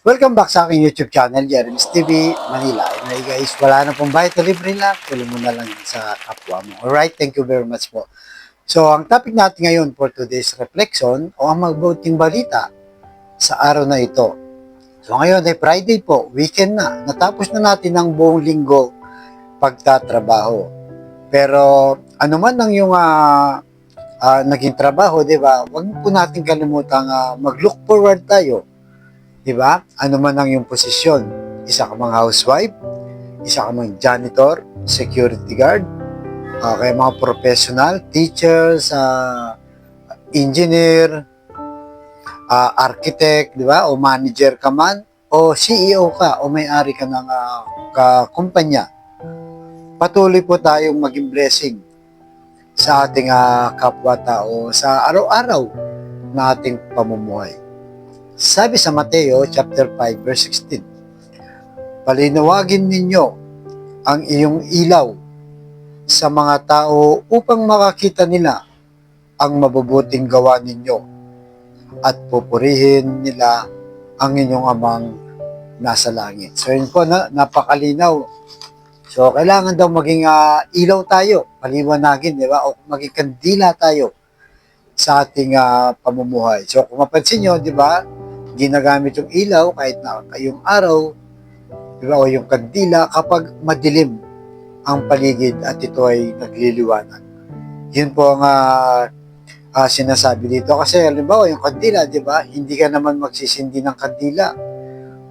Welcome back sa aking YouTube channel, Jeremy's TV, Manila. Anyway guys, wala na pong bayad na libre lang. Tuloy mo na lang sa kapwa mo. Alright, thank you very much po. So, ang topic natin ngayon for today's reflection o ang mabuting balita sa araw na ito. So, ngayon ay Friday po, weekend na. Natapos na natin ang buong linggo pagtatrabaho. Pero ano man ang yung naging trabaho, di ba? Huwag po natin kalimutan mag-look forward tayo. Di ba? Ano man ang iyong posisyon. Isa ka mang housewife, isa ka mang janitor, security guard, kaya mga professional, teachers, engineer, architect, di ba? O manager ka man, o CEO ka, o may-ari ka ng kumpanya. Patuloy po tayong maging blessing sa ating kapwa-tao sa araw-araw na ating pamumuhay. Sabi sa Mateo chapter 5 verse 16, palinawagin ninyo ang iyong ilaw sa mga tao upang makakita nila ang mabubuting gawa ninyo at pupurihin nila ang inyong amang nasa langit. So yun po, napakalinaw. So kailangan daw maging ilaw tayo, paliwanagin, di ba? O maging kandila tayo sa ating pamumuhay. So kung mapansin nyo, di ba, ginagamit yung ilaw kahit na yung araw, di ba, o yung kandila kapag madilim ang paligid at ito ay nagliliwanag. Yun po ang sinasabi dito. Kasi halimbawa yung kandila, di ba, hindi ka naman magsisindi ng kandila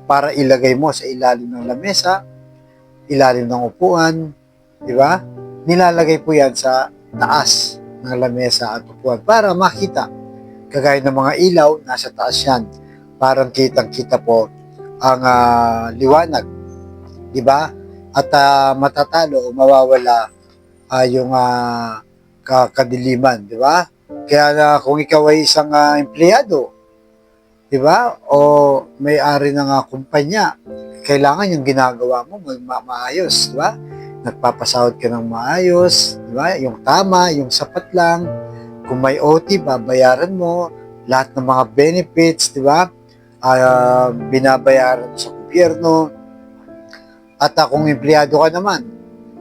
para ilagay mo sa ilalim ng lamesa, ilalim ng upuan, di ba? Nilalagay po yan sa taas ng lamesa at upuan para makita. Kagaya ng mga ilaw, nasa taas yan. Parang kitang-kita po ang liwanag, di ba? At matatalo o mawawala yung kadiliman, di ba? Kaya kung ikaw ay isang empleyado, di ba? O may-ari ng kumpanya, kailangan yung ginagawa mo maayos, di ba? Nagpapasahod ka ng maayos, di ba? Yung tama, yung sapat lang. Kung may OT, babayaran mo. Lahat ng mga benefits, di ba? Binabayaran sa gobyerno. At kung empleyado ka naman,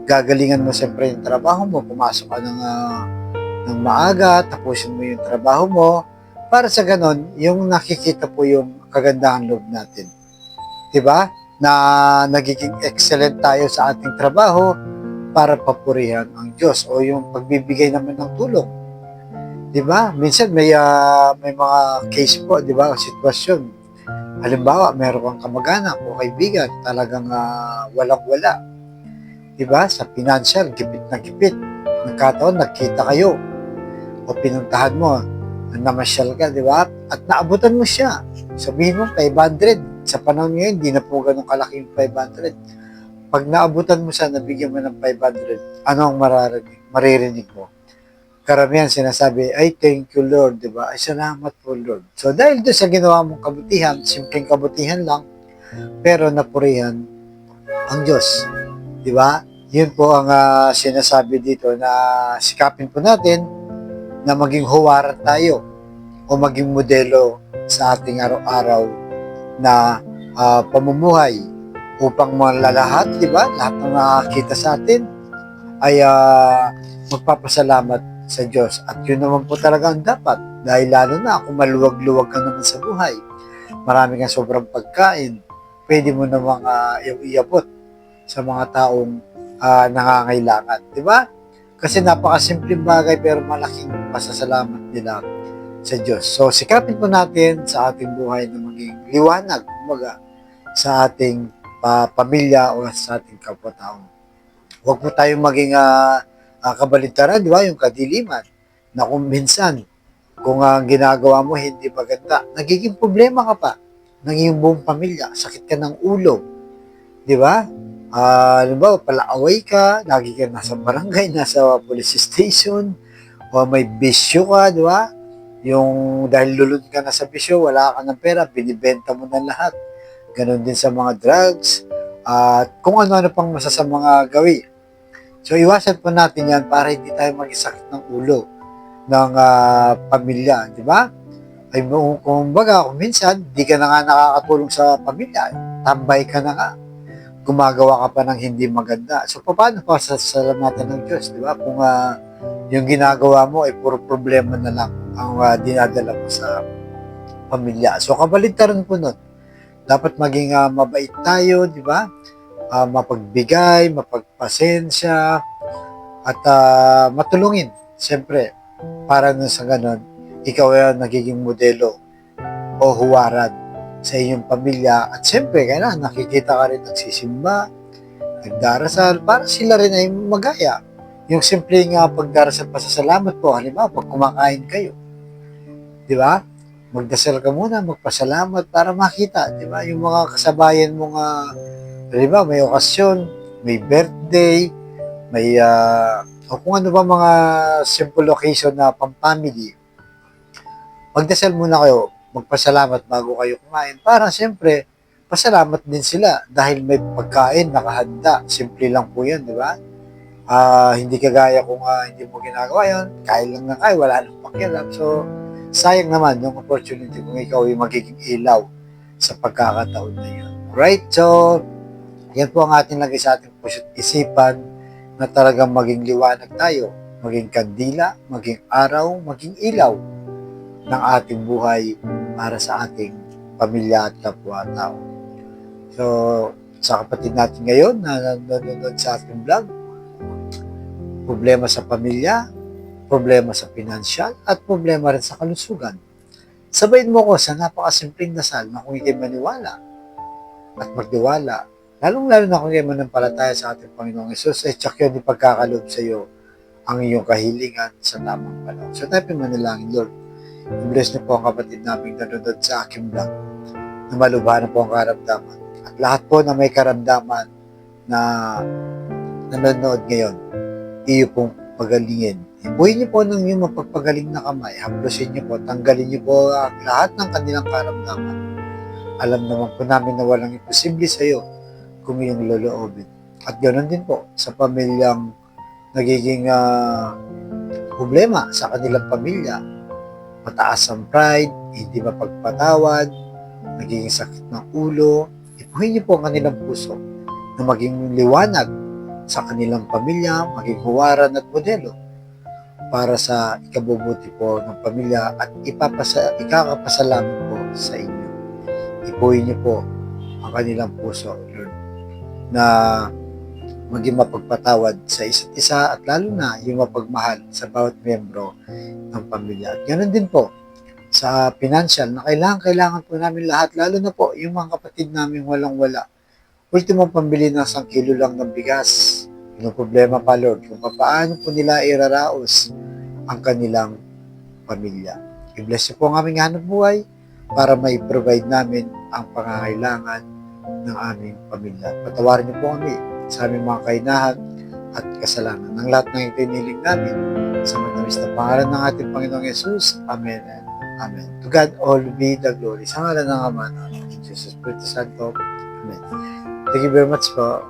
gagalingan mo siyempre yung trabaho mo, pumasok ka ng maaga, tapusin mo yung trabaho mo, para sa ganon, yung nakikita po yung kagandahan loob natin. Diba? Na nagiging excellent tayo sa ating trabaho para papurihan ang Diyos o yung pagbibigay naman ng tulong. Diba? Minsan may mga case po, diba? Sitwasyon. Halimbawa, meron kang kamag-anak o kaibigan, talagang walang-wala. Diba? Sa financial, gipit na gipit. Nagkataon, nagkita kayo. O pinuntahan mo, namasyal ka, diba? At naabutan mo siya. Sabihin mo, 500. Sa panahon ngayon, hindi na po ganun kalaki yung 500. Pag naabutan mo siya, nabigyan mo ng 500, ano ang maririnig mo? Karamihan sinasabi, ay thank you Lord, di ba? Ay salamat po Lord. So dahil doon sa ginawa mong kabutihan, simpleng kabutihan lang, pero napurihan ang Diyos. Di ba? Yun po ang sinasabi dito na sikapin po natin na maging huwaran tayo o maging modelo sa ating araw-araw na pamumuhay upang malalahat, di ba? Lahat ng nakakita sa atin ay magpapasalamat sa Diyos. At yun naman po talaga ang dapat. Dahil lalo na kung maluwag-luwag ka naman sa buhay, marami kang sobrang pagkain, pwede mo namang iabot sa mga taong nangangailangan. Di ba? Kasi napakasimpleng bagay pero malaking pasasalamat nila sa Diyos. So, sikapin po natin sa ating buhay na maging liwanag, kumbaga, sa ating pamilya o sa ating kapwa-tao. Huwag po tayong maging kabaligtaran, di ba? Yung kadiliman na kung minsan, kung ang ginagawa mo hindi maganda, nagiging problema ka pa ng iyong buong pamilya, sakit ka ng ulo, di ba? Halimbawa, palaaway ka, lagi ka nasa barangay, nasa police station, o may bisyo ka, di ba? Yung dahil lulod ka na sa bisyo, wala ka ng pera, binibenta mo na lahat. Ganon din sa mga drugs, at kung ano-ano pang masasamang gawi. So, iwasan po natin yan para hindi tayo mag-sakit ng ulo ng pamilya, di ba? Ay kumbaga, kung minsan, di ka na nga nakakatulong sa pamilya, tambay ka na nga, gumagawa ka pa ng hindi maganda. So, paano pa sasalamatan ng Diyos, di ba? Kung yung ginagawa mo ay puro problema na lang ang dinadala mo sa pamilya. So, kabaligtaran po nun. Dapat maging mabait tayo, di ba? Mapagbigay, mapagpasensya, at matulungin. Siyempre, para na sa ganon, ikaw ay nagiging modelo o huwaran sa iyong pamilya. At siyempre, kailangan nakikita ka rin nagsisimba, nagdarasal, para sila rin ay magaya. Yung simpleng pagdarasal, pasasalamat po, halimbawa, pag kumakain kayo, di ba? Magdasal ka muna, magpasalamat para makita, di ba? Yung mga kasabayan mo nga, di ba, may okasyon, may birthday, may, o kung ano ba mga simple occasion na pang-family, magdasal muna kayo, magpasalamat bago kayo kumain. Para siyempre, pasalamat din sila dahil may pagkain nakahanda. Simple lang po yan, di ba? Hindi kagaya kung hindi mo ginagawa yun, kain lang na kayo, wala nang pakialam. So, sayang naman yung opportunity kung ikaw ay magiging ilaw sa pagkakataon na yun. Right? So, yan po ang ating lagay sa ating puso't isipan na talagang maging liwanag tayo, maging kandila, maging araw, maging ilaw ng ating buhay para sa ating pamilya at kapwa-tao. So, sa kapatid natin ngayon na nanonood sa ating vlog, problema sa pamilya, problema sa pinansyal, at problema rin sa kalusugan. Sabayin mo ko sa napakasimpleng dasal na kung ikay maniwala at magdiwala, lalong-lalo na kung ikay manampalataya sa ating Panginoong Hesus, ay tsak yun ipagkakaloob sa iyo ang iyong kahilingan sa tamang panahon. So tayo manalangin, Lord. I-bless niyo po ang kapatid namin nanonood sa aking vlog na malubhan na po ang karamdaman. At lahat po na may karamdaman na nanonood ngayon, iyo pong pagalingin. Ipuhin niyo po ng iyong mapagpagaling na kamay. Haplusin niyo po, tanggalin niyo po ang lahat ng kanilang karamdaman. Alam naman po namin na walang imposible sa iyo kung iyong loloobin. At ganoon din po sa pamilyang nagiging problema sa kanilang pamilya. Mataas ang pride, hindi mapagpatawad, nagiging sakit ng ulo. Ipuhin niyo po ang kanilang puso na maging liwanag sa kanilang pamilya, maging huwaran at modelo para sa ikabubuti po ng pamilya at ikakapasalamat po sa inyo. Ipuhin niyo po ang kanilang puso, Lord, na maging mapagpatawad sa isa't isa at lalo na yung mapagmahal sa bawat miyembro ng pamilya. At ganoon din po sa financial na kailangan po namin lahat, lalo na po yung mga kapatid namin walang-wala. Ultimo pambili ng 1 kilo lang ng bigas. Yung problema pa, Lord, kung paano po nila iraraos ang kanilang pamilya. I-bless niyo po ang aming hanap buhay para may provide namin ang pangangailangan ng aming pamilya. Patawarin niyo po kami sa aming mga kainahan at kasalanan ng lahat ng itiniling namin sa matamis na pangalan ng ating Panginoong Yesus. Amen and Amen. To God all be the glory. Sa ngalan ng Ama, ng Jesus Espiritu Santo. Amen. Thank you very much po.